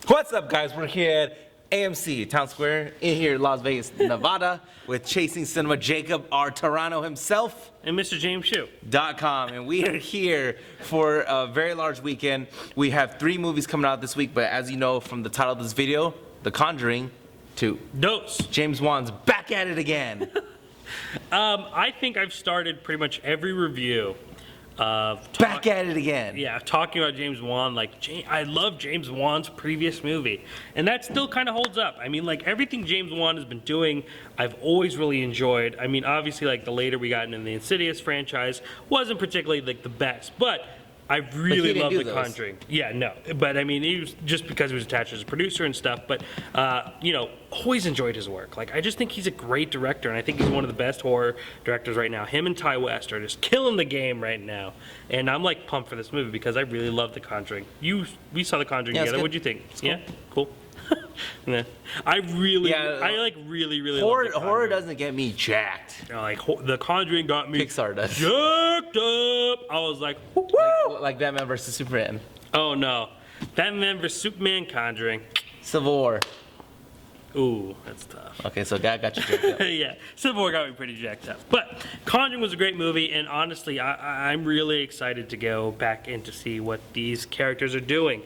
What's up, guys? We're here at AMC, Town Square, in here in Las Vegas, Nevada, with Chasing Cinema Jacob R. Toronto himself. And Mr. James Shu. .com, and we are here for a very large weekend. We have 3 movies coming out this week, but as you know from the title of this video, The Conjuring 2. Dose. James Wan's back at it again. I think I've started pretty much every review of Back at it again. Yeah, talking about James Wan. I love James Wan's previous movie, and that still kind of holds up. I mean, like everything James Wan has been doing, I've always really enjoyed. I mean, obviously, like the later we got into the Insidious franchise wasn't particularly like the best, but I really love The Conjuring. Yeah, no, but I mean, he was just because he was attached as a producer and stuff. But you know, always enjoyed his work. Like, I just think he's a great director, and I think he's one of the best horror directors right now. Him and Ty West are just killing the game right now, and I'm like pumped for this movie because I really love The Conjuring. We saw The Conjuring together. What'd you think? Yeah, cool. Nah. I really love The horror doesn't get me jacked. The Conjuring got me Pixar does. jacked up. I was like, woo! Like Batman vs Superman. Oh no, Batman vs Superman, Conjuring, Civil War. Ooh, that's tough. Okay, so that got you jacked up. Yeah, Civil War got me pretty jacked up. But Conjuring was a great movie, and honestly, I'm really excited to go back in to see what these characters are doing.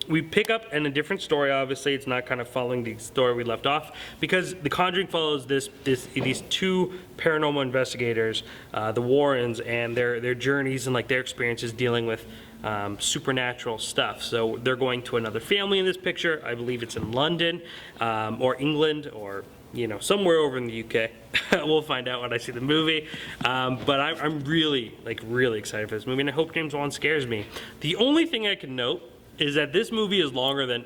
We pick up in a different story. Obviously, it's not kind of following the story we left off, because The Conjuring follows these 2 paranormal investigators, the Warrens, and their journeys and like their experiences dealing with supernatural stuff. So they're going to another family in this picture. I believe it's in London or England, or somewhere over in the UK. We'll find out when I see the movie. But I'm really excited for this movie, and I hope James Wan scares me. The only thing I can note is that this movie is longer than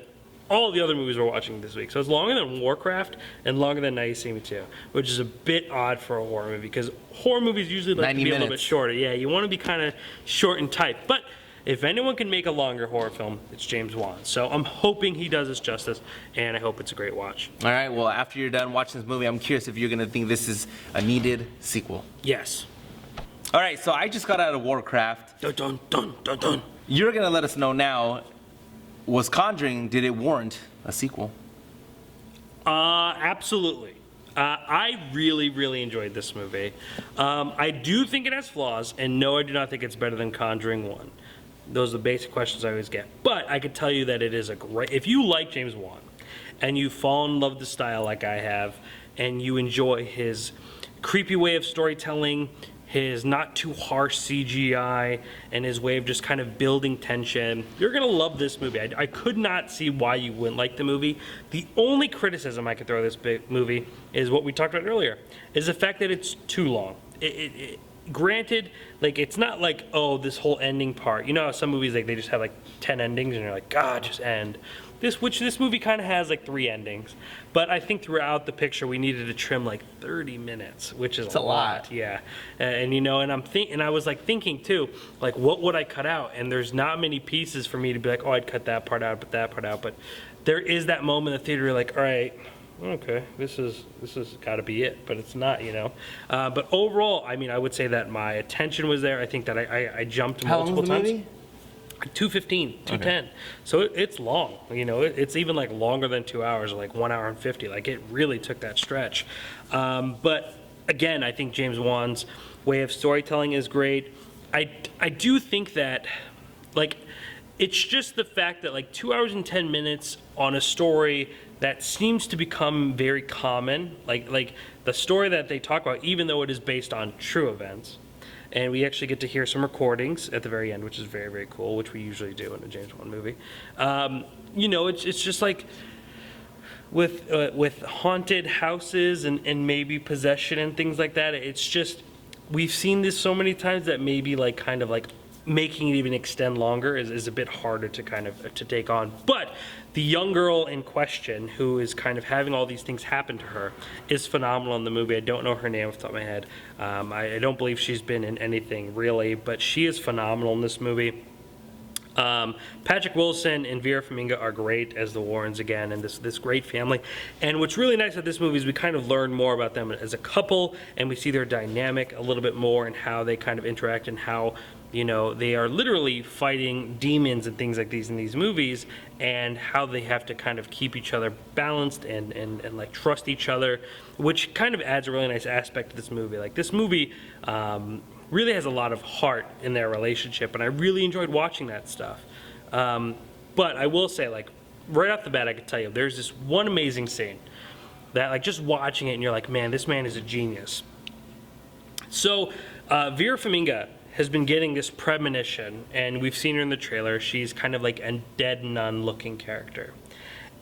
all the other movies we're watching this week. So it's longer than Warcraft and longer than Now You See Me Too, which is a bit odd for a horror movie, because horror movies usually like to be a little bit shorter. Yeah, you want to be kind of short and tight. But if anyone can make a longer horror film, it's James Wan. So I'm hoping he does us justice, and I hope it's a great watch. All right, well, after you're done watching this movie, I'm curious if you're going to think this is a needed sequel. Yes. All right, so I just got out of Warcraft. Dun, dun, dun, dun, dun. You're going to let us know now, was Conjuring, did it warrant a sequel? Absolutely. I really enjoyed this movie. I do think it has flaws, and no, I do not think it's better than Conjuring 1. Those are the basic questions I always get. But I could tell you that it is a great... If you like James Wan, and you fall in love with the style like I have, and you enjoy his creepy way of storytelling, his not too harsh CGI, and his way of just kind of building tension, you're gonna love this movie. I could not see why you wouldn't like the movie. The only criticism I could throw at this movie is what we talked about earlier, is the fact that it's too long. Granted, like, it's not like, oh, this whole ending part. You know how some movies, like, they just have like 10 endings and you're like, God, just end. This movie kind of has like 3 endings, but I think throughout the picture we needed to trim like 30 minutes, which is a lot. Yeah, and and I was like thinking too, like, what would I cut out? And there's not many pieces for me to be like, oh, I'd cut that part out, but that part out. But there is that moment in the theater, you're like, all right, okay, this is got to be it, but it's not, But overall, I mean, I would say that my attention was there. I think that I jumped multiple times. How long was the movie? 2:15, 2:10. Okay. So it's long. It's even like longer than 2 hours, like 1 hour and 50. Like, it really took that stretch. But again, I think James Wan's way of storytelling is great. I do think that, like, it's just the fact that like 2 hours and 10 minutes on a story that seems to become very common, like the story that they talk about, even though it is based on true events. And we actually get to hear some recordings at the very end, which is very cool, which we usually do in a James Wan movie. It's just like with haunted houses and maybe possession and things like that. It's just, we've seen this so many times that maybe like kind of like making it even extend longer is a bit harder to kind of to take on. But the young girl in question, who is kind of having all these things happen to her, is phenomenal in the movie. I don't know her name off the top of my head. I don't believe she's been in anything really, but she is phenomenal in this movie. Patrick Wilson and Vera Farmiga are great as the Warrens again, and this great family. And what's really nice about this movie is we kind of learn more about them as a couple, and we see their dynamic a little bit more and how they kind of interact and how they are literally fighting demons and things like these in these movies, and how they have to kind of keep each other balanced and like trust each other, which kind of adds a really nice aspect to this movie. Like this movie really has a lot of heart in their relationship, and I really enjoyed watching that stuff. But I will say, like, right off the bat, I could tell you, there's this one amazing scene that, like, just watching it and you're like, man, this man is a genius. So Vera Farmiga has been getting this premonition, and we've seen her in the trailer. She's kind of like a dead nun looking character,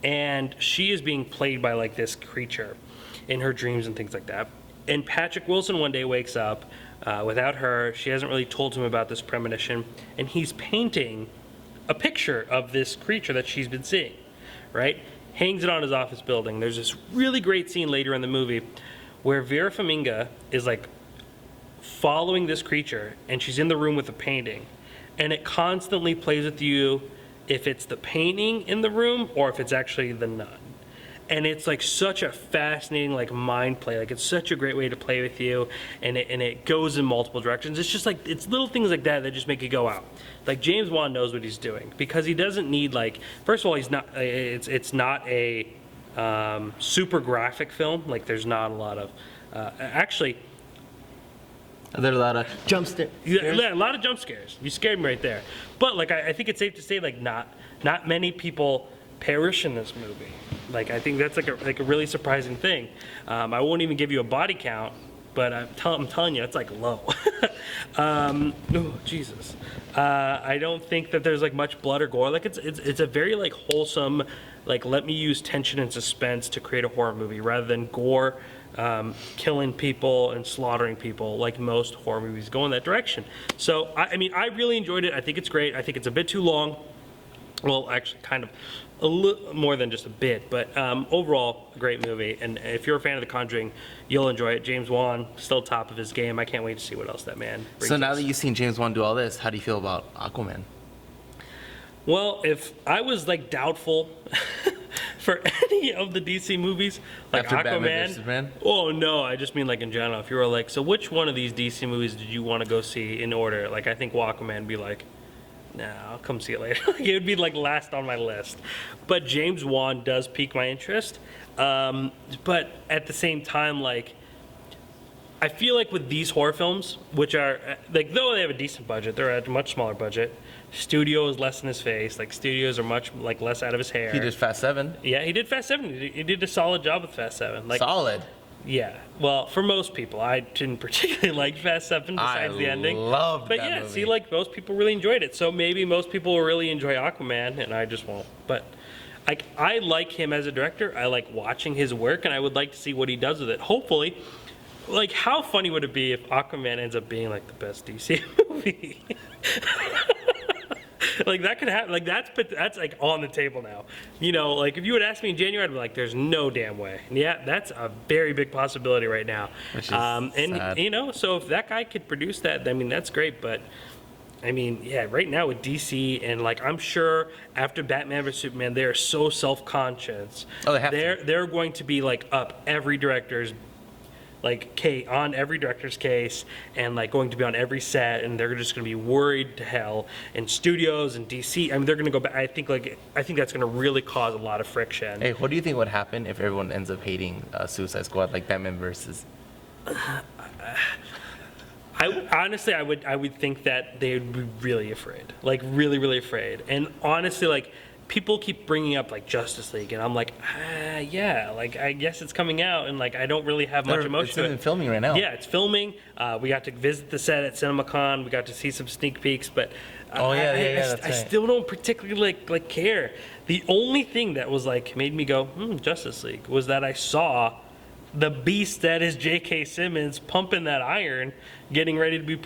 and she is being played by like this creature in her dreams and things like that. And Patrick Wilson one day wakes up without her. She hasn't really told him about this premonition, and he's painting a picture of this creature that she's been seeing, right? Hangs it on his office building. There's this really great scene later in the movie where Vera Farmiga is like following this creature, and she's in the room with the painting, and it constantly plays with you if it's the painting in the room or if it's actually the nun. And it's like such a fascinating like mind play. Like it's such a great way to play with you, and it goes in multiple directions. It's just like, it's little things like that that just make you go out. Like James Wan knows what he's doing, because he doesn't need like, first of all, he's not, it's not a super graphic film. Like there's not a lot of, actually, Are there a lot of jump scares? yeah, a lot of jump scares. You scared me right there. But like I think it's safe to say like not many people perish in this movie. Like I think that's like a really surprising thing. I won't even give you a body count, but I'm telling you, it's like low. Oh Jesus! I don't think that there's like much blood or gore. Like it's a very like wholesome, like let me use tension and suspense to create a horror movie rather than gore, killing people and slaughtering people like most horror movies go in that direction. So I mean I really enjoyed it. I think it's great. I think it's a bit too long. Well, actually, kind of a little more than just a bit, but overall, a great movie. And if you're a fan of The Conjuring, you'll enjoy it. James Wan, still top of his game. I can't wait to see what else that man brings So now us. that you've seen James Wan do all this, how do you feel about Aquaman? Well, if I was like doubtful for any of the DC movies, like After Batman Aquaman, versus Superman? oh no, I just mean like in general. If you were like, so which one of these DC movies did you want to go see in order? Like I think Aquaman would be like, nah, I'll come see it later. It would be like last on my list. But James Wan does pique my interest. But at the same time, like, I feel like with these horror films, which are, like, though they have a decent budget, they're at a much smaller budget. Studio is less in his face. Like, studios are much, like, less out of his hair. He did Fast 7. Yeah, he did Fast 7. He did a solid job with Fast 7. Like, Solid. yeah, well, for most people, I didn't particularly like Fast 7 besides the ending. Loved But that yeah, movie. see, like most people really enjoyed it. So maybe most people will really enjoy Aquaman, and I just won't. But like, I like him as a director. I like watching his work, and I would like to see what he does with it. Hopefully, like, how funny would it be if Aquaman ends up being like the best DC movie? Like that could happen. Like that's like on the table now. You know, like if you would ask me in January, I'd be like, "There's no damn way." And yeah, that's a very big possibility right now. Which is and sad. you know, so if that guy could produce that, I mean, that's great. But I mean, yeah, right now with DC and like I'm sure after Batman vs Superman, they are so self-conscious. Oh, they have to. They're going to be like up every director's on every director's case, and like going to be on every set, and they're just going to be worried to hell. And studios and DC, I mean, they're going to go back. I think that's going to really cause a lot of friction. Hey, what do you think would happen if everyone ends up hating Suicide Squad, like Batman versus? I would think that they would be really afraid, like really, really afraid. And honestly, like people keep bringing up like Justice League, and I'm like, yeah, like I guess it's coming out, and like I don't really have much emotion It's to even it. filming right now. Yeah, it's filming. We got to visit the set at CinemaCon. We got to see some sneak peeks, but That's I right. still don't particularly like care. The only thing that was like made me go, Justice League, was that I saw the beast that is J.K. Simmons pumping that iron, getting ready to be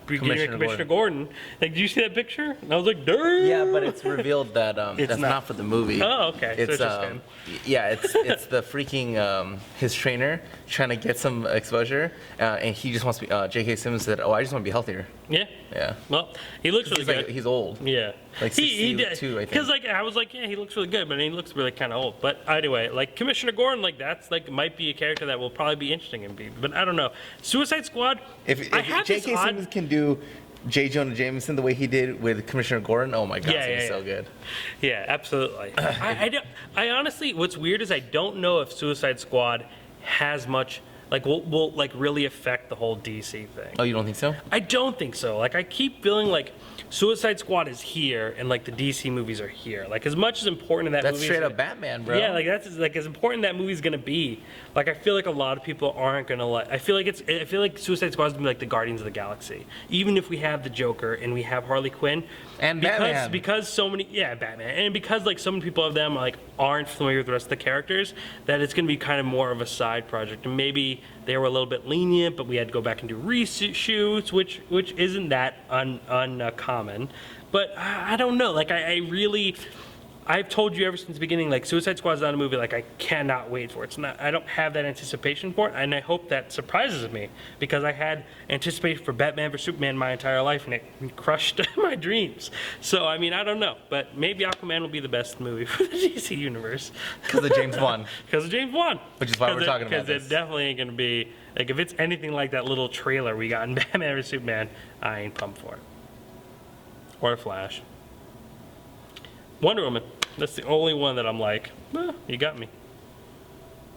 Commissioner Gordon. Like, did you see that picture? And I was like, "Dude." Yeah, but it's revealed that that's not for the movie. Oh, okay. So It's it's just him. yeah, it's the freaking his trainer trying to get some exposure, and he just wants to be. J.K. Simmons said, "Oh, I just want to be healthier." Yeah. Yeah. Well, he looks really He's good. like he's old. Yeah. Like he did 62, I think. because like I was like, yeah, he looks really good, but he looks really kind of old. But anyway, like Commissioner Gordon, like that's like might be a character that will probably be interesting in people. But I don't know. Suicide Squad. If I have this J.K. odd- Simmons can do J. Jonah Jameson the way he did with Commissioner Gordon. Oh my God, Yeah, it's gonna be yeah, so yeah. good. Yeah, absolutely. I honestly, what's weird is I don't know if Suicide Squad has much, like, will like really affect the whole DC thing. Oh, you don't think so? I don't think so. Like, I keep feeling like Suicide Squad is here and like the DC movies are here. Like, as much as important that That's movie straight is, up Batman, bro. yeah, like that's like as important that movie's gonna be. Like, I feel like a lot of people aren't gonna like. I feel like Suicide Squad's gonna be like the Guardians of the Galaxy. Even if we have the Joker and we have Harley Quinn, And because Batman. because so many Batman, and because like so many people of them like aren't familiar with the rest of the characters, that it's gonna be kind of more of a side project. And maybe they were a little bit lenient, but we had to go back and do reshoots, which isn't that uncommon. But I don't know. Like I've told you ever since the beginning, like Suicide Squad is not a movie like I cannot wait for. It's not. I don't have that anticipation for it, and I hope that surprises me because I had anticipation for Batman vs Superman my entire life, and it crushed my dreams. So I mean, I don't know, but maybe Aquaman will be the best movie for the DC universe Because of James Wan. because of James Wan. Which is why we're talking about Because this. it definitely ain't gonna be like if it's anything like that little trailer we got in Batman vs Superman, I ain't pumped for it. Or Flash. Wonder Woman. That's the only one that I'm like, you got me.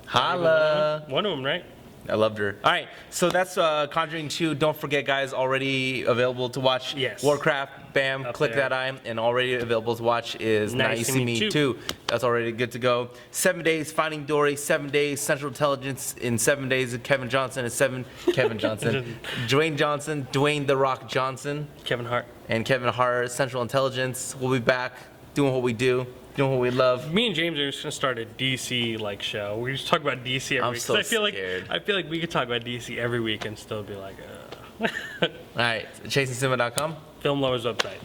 Holla. Wonder Woman, right? I loved her. All right, so that's Conjuring 2. Don't forget, guys, already available to watch. Yes. Warcraft, bam, Up click there. that eye. And already available to watch is Nice to Meet You 2. That's already good to go. 7 days, Finding Dory. 7 days, Central Intelligence. In 7 days, Kevin Johnson is 7. Kevin Johnson. Dwayne Johnson. Dwayne The Rock Johnson. Kevin Hart. And Kevin Hart, Central Intelligence. We'll be back doing what we do, doing what we love. Me and James are just gonna start a DC like show. We just talk about DC every I'm week. so 'Cause scared. I feel like we could talk about DC every week and still be like, All right, chasingcinema.com. Film Lovers website.